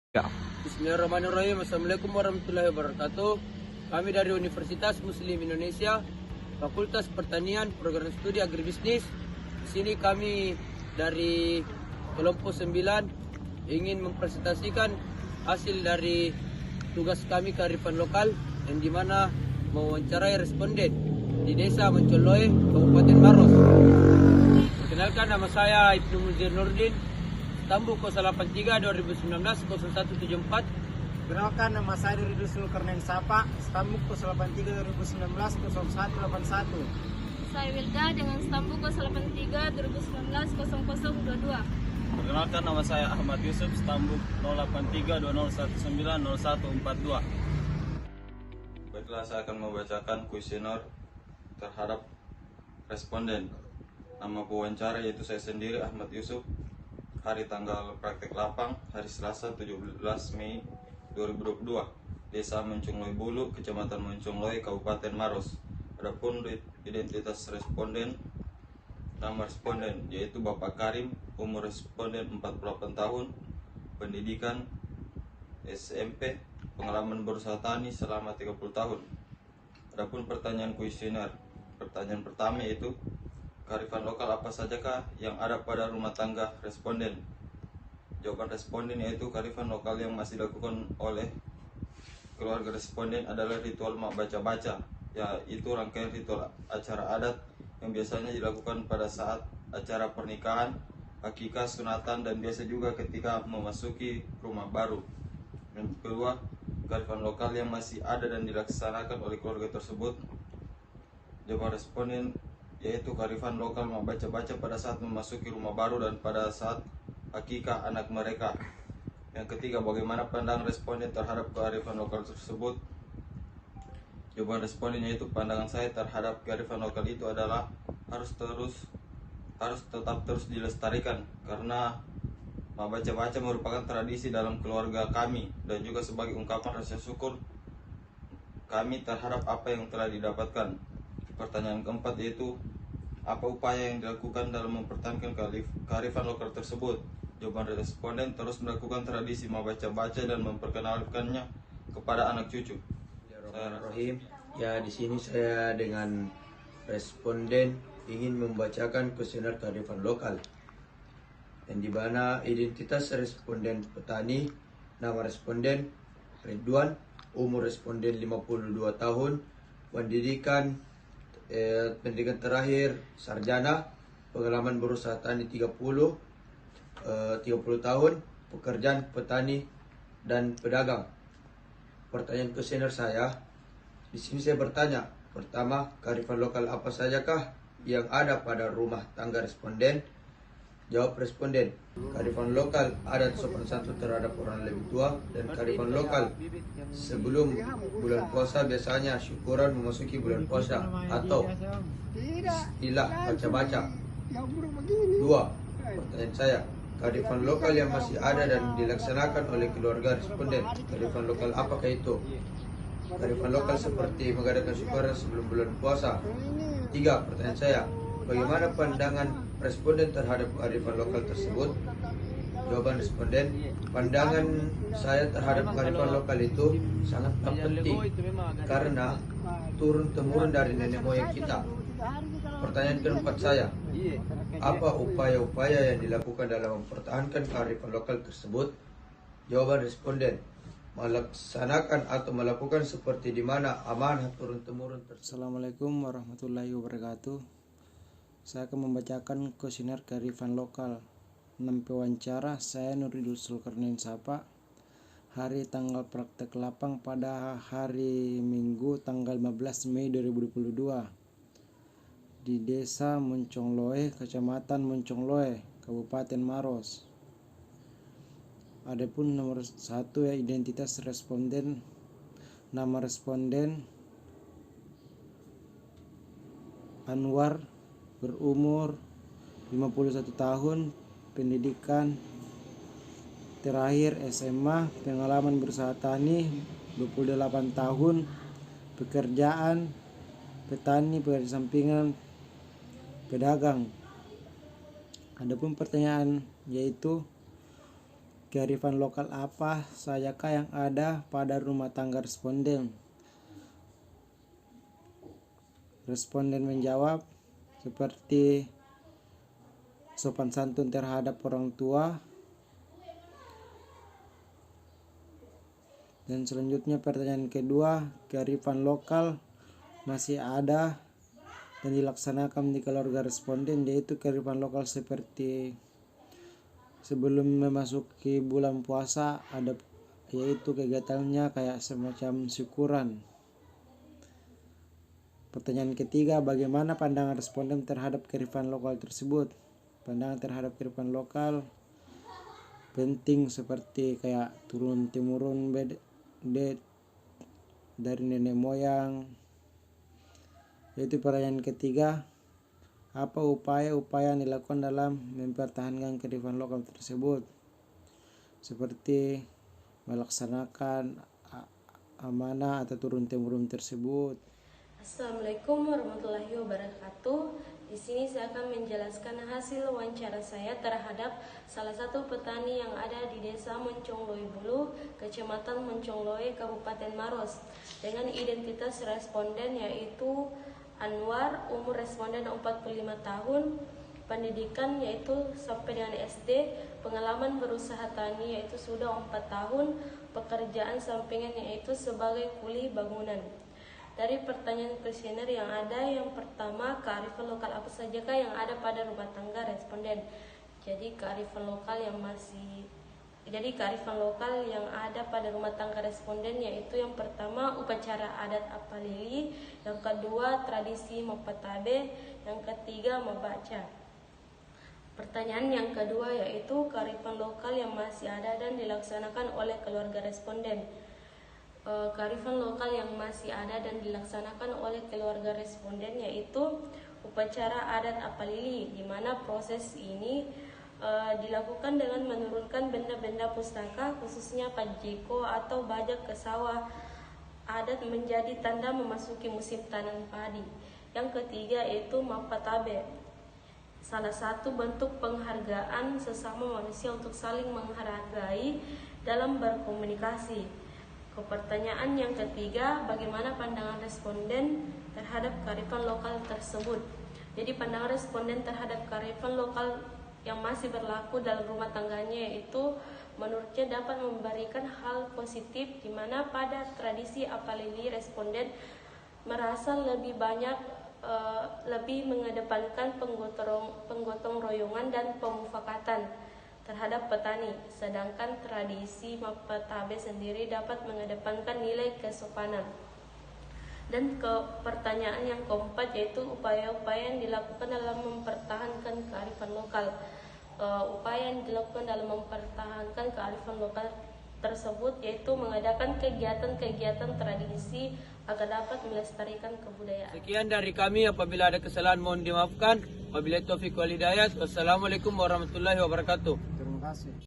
Ya. Bismillahirrahmanirrahim. Assalamualaikum warahmatullahi wabarakatuh. Kami dari Universitas Muslim Indonesia, Fakultas Pertanian, Program Studi Agribisnis. Di sini kami dari kelompok 9 ingin mempresentasikan hasil dari tugas kami kearifan lokal yang dimana mewawancarai responden di Desa Mencoloe, Kabupaten Maros. Perkenalkan, nama saya Ibnu Muzir Nurdin, Tambuk 083 2019 0174. Perkenalkan, nama saya Ridul Sulkarnain Sapa, Stambuk 083 2019 0181. Saya Wilda dengan stambuk 083 2019 0022. Perkenalkan, nama saya Ahmad Yusuf, stambuk 083 2019 0142. Baiklah, saya akan membacakan kuesioner terhadap responden. Nama pewawancara yaitu saya sendiri, Ahmad Yusuf. Hari tanggal praktek lapang hari Selasa 17 Mei 2022, Desa Mencungloi Bulu, Kecamatan Mencungloi, Kabupaten Maros. Adapun identitas responden, nama responden yaitu Bapak Karim, umur responden 48 tahun, pendidikan SMP, pengalaman berusaha tani selama 30 tahun. Adapun pertanyaan kuesioner, pertanyaan pertama yaitu kearifan lokal apa sajakah yang ada pada rumah tangga responden? Jawaban responden yaitu kearifan lokal yang masih dilakukan oleh keluarga responden adalah ritual mak baca-baca, yaitu rangkaian ritual acara adat yang biasanya dilakukan pada saat acara pernikahan, akikah, sunatan, dan biasa juga ketika memasuki rumah baru. Yang kedua, kearifan lokal yang masih ada dan dilaksanakan oleh keluarga tersebut. Jawaban responden yaitu kearifan lokal membaca-baca pada saat memasuki rumah baru dan pada saat akikah anak mereka. Yang ketiga, bagaimana pandangan responden terhadap kearifan lokal tersebut? Jawaban responden yaitu pandangan saya terhadap kearifan lokal itu adalah harus tetap terus dilestarikan, karena membaca-baca merupakan tradisi dalam keluarga kami dan juga sebagai ungkapan rasa syukur kami terhadap apa yang telah didapatkan. Pertanyaan keempat yaitu apa upaya yang dilakukan dalam mempertahankan kearifan lokal tersebut? Jawaban responden terus melakukan tradisi membaca-baca dan memperkenalkannya kepada anak cucu. Bismillahirrahmanirrahim. Ya, di sini saya dengan responden ingin membacakan kuesioner kearifan lokal. Dan di mana identitas responden petani, nama responden Ridwan, umur responden 52 tahun, pendidikan terakhir sarjana, pengalaman berusaha tani 30 tahun, pekerjaan petani dan pedagang. Pertanyaan kuesioner saya, di sini saya bertanya, pertama, kearifan lokal apa sajakah yang ada pada rumah tangga responden? Jawab responden, kearifan lokal adat sopan santun terhadap orang lebih tua, dan kearifan lokal sebelum bulan puasa biasanya syukuran memasuki bulan puasa atau istilah baca-baca. Dua, pertanyaan saya, kearifan lokal yang masih ada dan dilaksanakan oleh keluarga responden, kearifan lokal apakah itu? Kearifan lokal seperti mengadakan syukuran sebelum bulan puasa. Tiga, pertanyaan saya, bagaimana pandangan responden terhadap kearifan lokal tersebut? Jawaban responden, pandangan saya terhadap kearifan lokal itu sangat penting karena turun-temurun dari nenek moyang kita. Pertanyaan keempat saya, apa upaya-upaya yang dilakukan dalam mempertahankan kearifan lokal tersebut? Jawaban responden, melaksanakan atau melakukan seperti di mana amanah turun-temurun tersebut. Assalamualaikum warahmatullahi wabarakatuh. Saya akan membacakan kuesioner kearifan lokal. Nama pewawancara saya Ridul Sulkarnain Sapa. Hari tanggal praktek lapang pada hari Minggu tanggal 15 Mei 2022 di Desa Mencongloe, Kecamatan Mencongloe, Kabupaten Maros. Adapun nomor 1 ya, identitas responden. Nama responden Anwar, berumur 51 tahun, pendidikan terakhir SMA, pengalaman berusaha tani 28 tahun, pekerjaan petani, pekerjaan sampingan, pedagang. Adapun pertanyaan yaitu kearifan lokal apa sajakah yang ada pada rumah tangga responden? Responden menjawab seperti sopan santun terhadap orang tua. Dan selanjutnya pertanyaan kedua, kearifan lokal masih ada dan dilaksanakan di keluarga responden, yaitu kearifan lokal seperti sebelum memasuki bulan puasa ada, yaitu kegiatannya kayak semacam syukuran. Pertanyaan ketiga, bagaimana pandangan responden terhadap kearifan lokal tersebut? Pandangan terhadap kearifan lokal penting seperti kayak turun temurun dari nenek moyang. Yaitu pertanyaan ketiga, apa upaya-upaya yang dilakukan dalam mempertahankan kearifan lokal tersebut? Seperti melaksanakan amanah atau turun temurun tersebut. Assalamualaikum warahmatullahi wabarakatuh. Di sini saya akan menjelaskan hasil wawancara saya terhadap salah satu petani yang ada di Desa Moncongloe Bulu, Kecamatan Moncongloe, Kabupaten Maros, dengan identitas responden yaitu Anwar, umur responden 45 tahun, pendidikan yaitu sampai dengan SD, pengalaman berusaha tani yaitu sudah 4 tahun, pekerjaan sampingan yaitu sebagai kuli bangunan. Dari pertanyaan kuesioner yang ada, yang pertama, kearifan lokal apa sajakah yang ada pada rumah tangga responden? Jadi kearifan lokal yang ada pada rumah tangga responden yaitu yang pertama upacara adat apalili, yang kedua tradisi mapatabe, yang ketiga membaca. Pertanyaan yang kedua yaitu kearifan lokal yang masih ada dan dilaksanakan oleh keluarga responden. Kearifan lokal yang masih ada dan dilaksanakan oleh keluarga responden yaitu upacara adat apalili, di mana proses ini dilakukan dengan menurunkan benda-benda pustaka khususnya pajeko atau bajak ke sawah adat menjadi tanda memasuki musim tanam padi. Yang ketiga yaitu mapatabe, salah satu bentuk penghargaan sesama manusia untuk saling menghargai dalam berkomunikasi. Pertanyaan yang ketiga, bagaimana pandangan responden terhadap kearifan lokal tersebut? Jadi pandangan responden terhadap kearifan lokal yang masih berlaku dalam rumah tangganya yaitu menurutnya dapat memberikan hal positif, di mana pada tradisi apalili responden merasa lebih mengedepankan penggotong royongan dan pemufakatan terhadap petani, sedangkan tradisi mapatabe sendiri dapat mengedepankan nilai kesopanan. Dan pertanyaan yang keempat yaitu upaya-upaya yang dilakukan dalam mempertahankan kearifan lokal. Upaya yang dilakukan dalam mempertahankan kearifan lokal tersebut yaitu mengadakan kegiatan-kegiatan tradisi agar dapat melestarikan kebudayaan. Sekian dari kami, apabila ada kesalahan mohon dimaafkan. Wabillahi taufiq wal hidayah. Wassalamualaikum warahmatullahi wabarakatuh. Terima kasih.